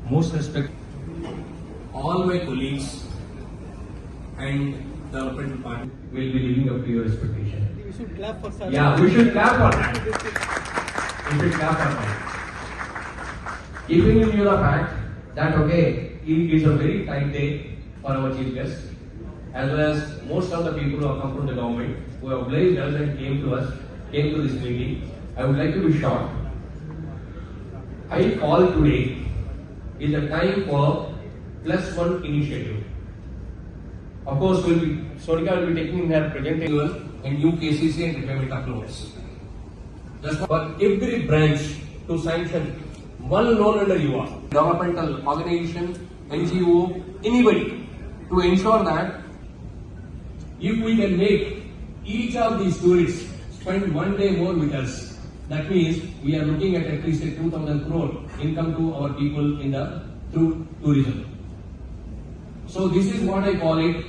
Most respect all my colleagues and the governmental party will be living up to your expectation. We should clap for Sir. Yeah, we should clap for that. We should clap for that. Keeping in view the fact that it is a very tight day for our chief guest, as well as most of the people who have come from the government, who have obliged us and came to this meeting, I would like to be short. I call today is a time for +1 initiative. Of course, Sonika will be taking her presentation and new KCC and repayment of loans. Just for every branch to sanction one loan under UR, governmental organization, NGO, anybody, to ensure that if we can make each of these tourists spend 1 day more with us, that means we are looking at least a 2,000 crore income to our people through tourism. So this is what I call it.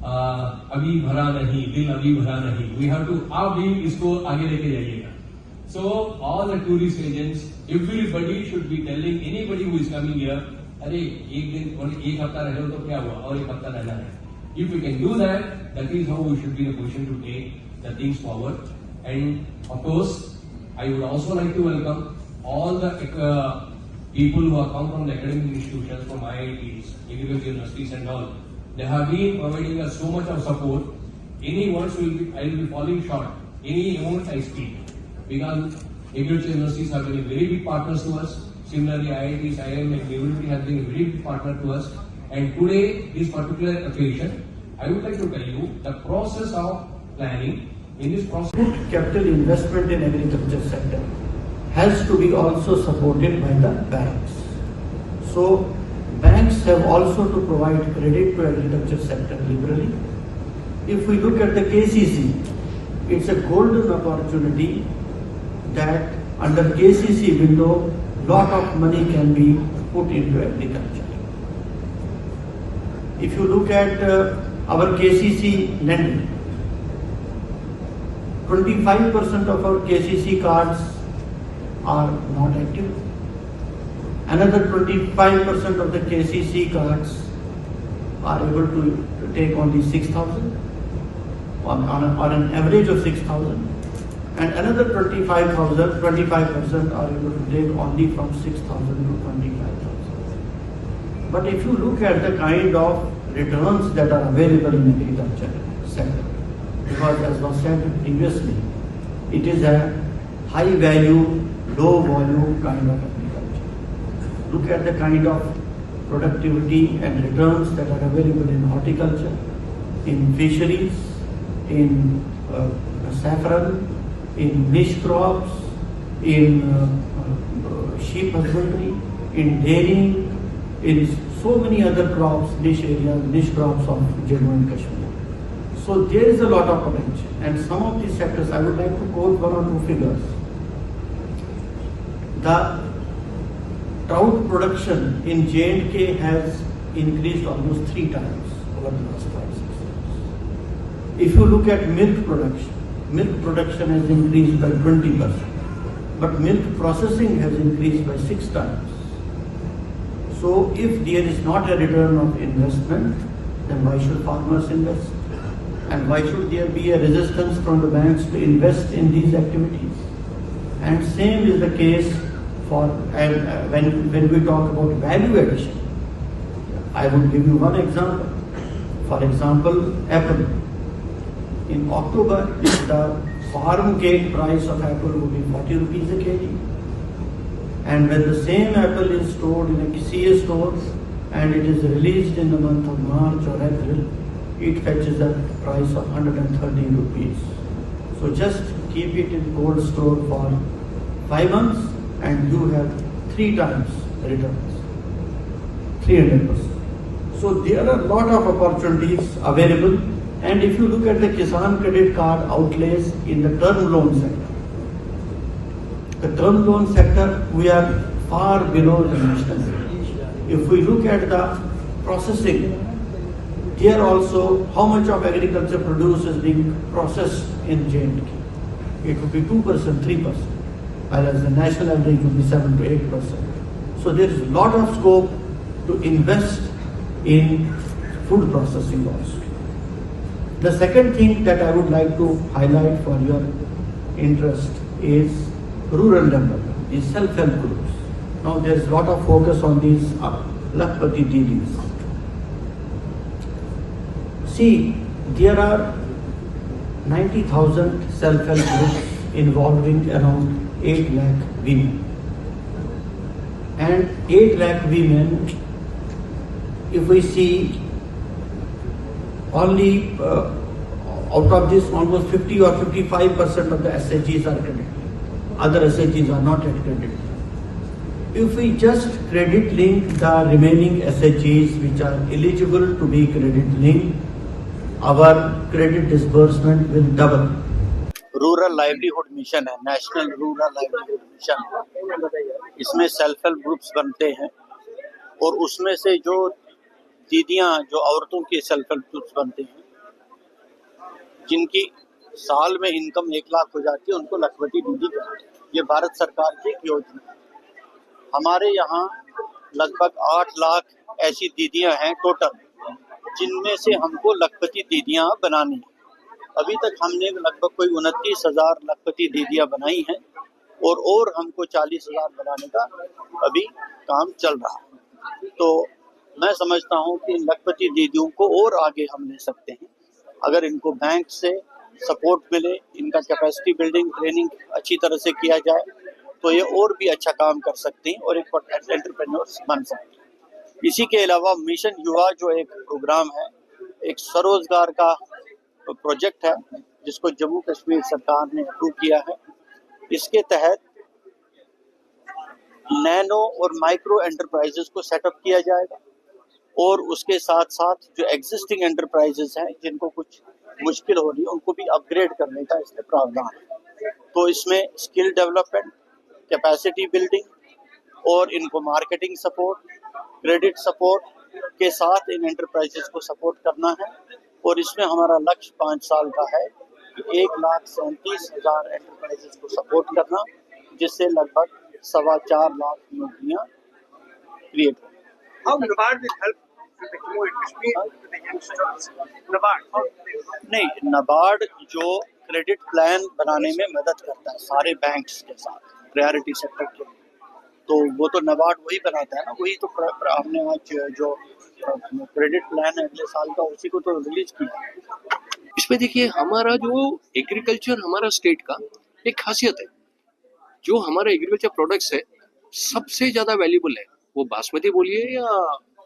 अभी भरा नहीं, दिल अभी भरा नहीं. We have to आप भी इसको आगे लेके जाइएगा. So all the tourist agents, everybody should be telling anybody who is coming here, अरे एक हफ्ता रह लो तो क्या हुआ और एक हफ्ता रहना है. If we can do that, that is how we should be in a position to take the things forward. And of course, I would also like to welcome all the people who have come from the academic institutions, from IITs, agricultural universities and all. They have been providing us so much of support. Any words I will be falling short. Any amount I speak. Because agricultural universities have been very big partners to us. Similarly, IITs, IIM and university have been a very big partner to us. And today, this particular occasion, I would like to tell you the process of planning. In this process, capital investment in agriculture sector has to be also supported by the banks. So banks have also to provide credit to agriculture sector liberally. If we look at the KCC, it's a golden opportunity that under KCC window, lot of money can be put into agriculture. If you look at our KCC lending, 25% of our KCC cards are not active. Another 25% of the KCC cards are able to take only 6,000 on an average of 6,000, and another 25% are able to take only from 6,000 to 25,000. But if you look at the kind of returns that are available in agriculture sector, because as was said previously, it is a high value, low volume kind of agriculture. Look at the kind of productivity and returns that are available in horticulture, in fisheries, in saffron, in niche crops, in sheep husbandry, in dairying, in so many other crops, niche areas, niche crops of Jammu and Kashmir. So there is a lot of potential, and some of these sectors, I would like to quote 1 or 2 figures. The trout production in J&K has increased almost 3 times over the last 5-6 years. If you look at milk production has increased by 20%, but milk processing has increased by 6 times. So if there is not a return of investment, then why should farmers invest? And why should there be a resistance from the banks to invest in these activities? And same is the case for when we talk about value addition. I would give you one example. For example, apple. In October, the farm gate price of apple would be 40 rupees a kg. And when the same apple is stored in a CA store and it is released in the month of March or April, it fetches a price of 130 rupees. So just keep it in cold store for 5 months and you have 3 times returns, 300%. So there are a lot of opportunities available. And if you look at the Kisan credit card outlays in the term loan sector, the term loan sector, we are far below the national average. If we look at the processing, here also how much of agriculture produce is being processed in J&K. it would be 2%, 3%, whereas the national average would be 7 to 8%. So there is a lot of scope to invest in food processing also. The second thing that I would like to highlight for your interest is rural development, these self-help groups. Now there is a lot of focus on these Lakhpati Didis. See, there are 90,000 self-help groups involving around 8 lakh women. And 8 lakh women, if we see only out of this almost 50 or 55% of the SHGs are credited. Other SHGs are not yet credited. If we just credit link the remaining SHGs which are eligible to be credit linked, our credit disbursement will double. Rural livelihood mission है, national rural livelihood mission. इसमें self help groups बनते हैं और उसमें से जो दीदियां, जो औरतों के सेल्फ हेल्प ग्रुप्स बनते हैं, जिनकी साल में इनकम 1 लाख हो जाती है, उनको लखपति दीदी कहते हैं। ये भारत सरकार की एक योजना है। हमारे यहाँ लगभग 8 लाख ऐसी दीदियां हैं टोटल, जिनमें से हमको लखपति दीदियां बनानी है। अभी तक हमने लगभग कोई 29,000 लखपति दीदियां बनाई हैं और हमको 40,000 बनाने का अभी काम चल रहा है। तो मैं समझता हूं कि लखपति दीदियों को और आगे हम ले सकते हैं अगर इनको बैंक से सपोर्ट मिले, इनका कैपेसिटी बिल्डिंग ट्रेनिंग अच्छी तरह से किया जाए तो ये और भी अच्छा काम कर सकते हैं और एक एंटरप्रेन्योर्स बन सकते हैं। इसी के अलावा मिशन युवा जो एक प्रोग्राम है, एक स्वरोजगार का प्रोजेक्ट है जिसको जम्मू कश्मीर सरकार ने अप्रूव किया है। इसके तहत नैनो और माइक्रो एंटरप्राइजेस को सेटअप किया जाएगा और उसके साथ साथ जो एग्जिस्टिंग एंटरप्राइजेस हैं जिनको कुछ मुश्किल हो रही है उनको भी अपग्रेड करने का इसमें प्रावधान है। तो इसमें स्किल डेवलपमेंट, कैपेसिटी बिल्डिंग और इनको मार्केटिंग सपोर्ट, क्रेडिट सपोर्ट के साथ इन एंटरप्राइजेस को सपोर्ट करना है और इसमें हमारा लक्ष्य 5 साल का है कि 1,37,000 एंटरप्राइजेस को सपोर्ट करना, जिससे लगभग 4.25 लाख नौकरियां क्रिएट हो। How NABARD will help with the Jammu and Kashmir with the youngsters? NABARD. नहीं, NABARD जो क्रेडिट प्लान बनाने में मदद करता है सारे बैंक्स के साथ प्रायोरिटी सेक्टर के, तो वो तो NABARD वही बनाता है ना, वही तो हमने आज जो क्रेडिट प्लान है अगले साल का उसी को तो रिलीज किया। इसमें देखिए हमारा जो एग्रीकल्चर हमारा स्टेट का एक खासियत है, जो हमारा एग्रीकल्चर प्रोडक्ट्स है सबसे ज्यादा वैल्यूबल है, वो बासमती बोलिए या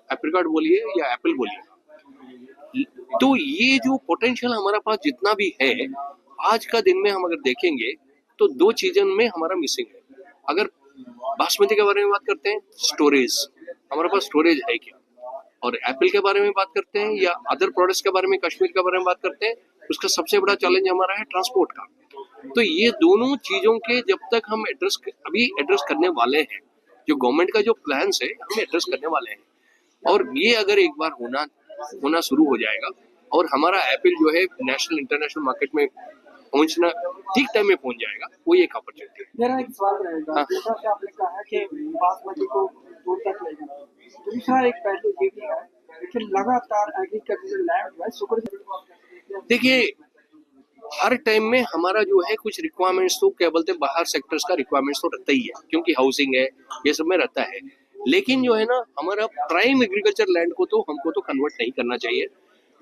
एप्रिकॉट बोलिए या एप्पल बोलिए। तो ये जो पोटेंशियल हमारा पास जितना भी है, आज का दिन में हम अगर देखेंगे तो 2 चीजों में हमारा मिसिंग है। अगर बासमती के बारे में बात करते हैं, स्टोरेज, हमारे पास स्टोरेज है क्या, और एप्पल के बारे में बात करते हैं या अदर प्रोडक्ट्स के बारे में, कश्मीर के बारे में बात करते हैं, उसका सबसे बड़ा चैलेंज हमारा है ट्रांसपोर्ट का। तो ये दोनों चीजों के जब तक हम अभी एड्रेस करने वाले हैं, जो गवर्नमेंट का जो प्लान्स है हम एड्रेस करने वाले हैं, और ये अगर एक बार होना शुरू हो जाएगा और हमारा एप्पल जो है नेशनल इंटरनेशनल मार्केट में पहुंचना ठीक टाइम में पहुंच जाएगा, वो एक अपॉर्चुनिटी है। मेरा एक सवाल रहेगा, जैसा कि आपने कहा है कि बासमती को दूर तक ले जाना, दूसरा एक पहलू ये भी है कि लगातार एग्रीकल्चर लैंड जो है सुपर। देखिए हर टाइम में हमारा जो है कुछ रिक्वायरमेंट्स तो क्या बोलते हैं, बाहर सेक्टर्स का रिक्वायरमेंट्स तो रहता ही है, क्योंकि हाउसिंग है ये सब में रहता है, लेकिन जो है ना हमारा प्राइम एग्रीकल्चर लैंड को तो हमको तो कन्वर्ट नहीं करना चाहिए।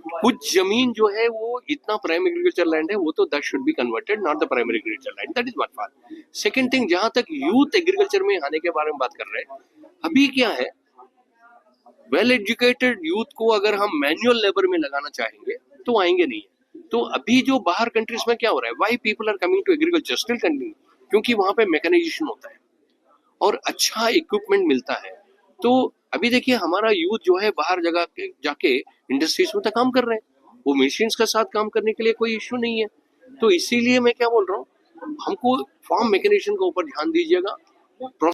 कुछ जमीन जो है वो इतना प्राइम एग्रीकल्चर लैंड है, वो तो that should be converted, not the primary agriculture land, that is one part. Second thing, जहां तक यूथ एग्रीकल्चर में आने के बारे में बात कर रहे हैं, अभी क्या है, वेल एजुकेटेड यूथ को अगर हम मैनुअल लेबर में लगाना चाहेंगे तो आएंगे नहीं। तो अभी जो बाहर कंट्रीज में क्या हो रहा है, why people are coming to agriculture still continue, क्योंकि वहां पे मैकेनाइजेशन होता है और अच्छा इक्विपमेंट मिलता है। तो अभी देखिए हमारा यूथ जो है बाहर जगह जाके इंडस्ट्रीज में तो काम कर रहे हैं, वो मशीन्स के साथ काम करने के लिए कोई इश्यू नहीं है। तो इसीलिए मैं क्या बोल रहा हूँ, हमको फार्म मैकेनाइजेशन के ऊपर ध्यान दीजिएगा।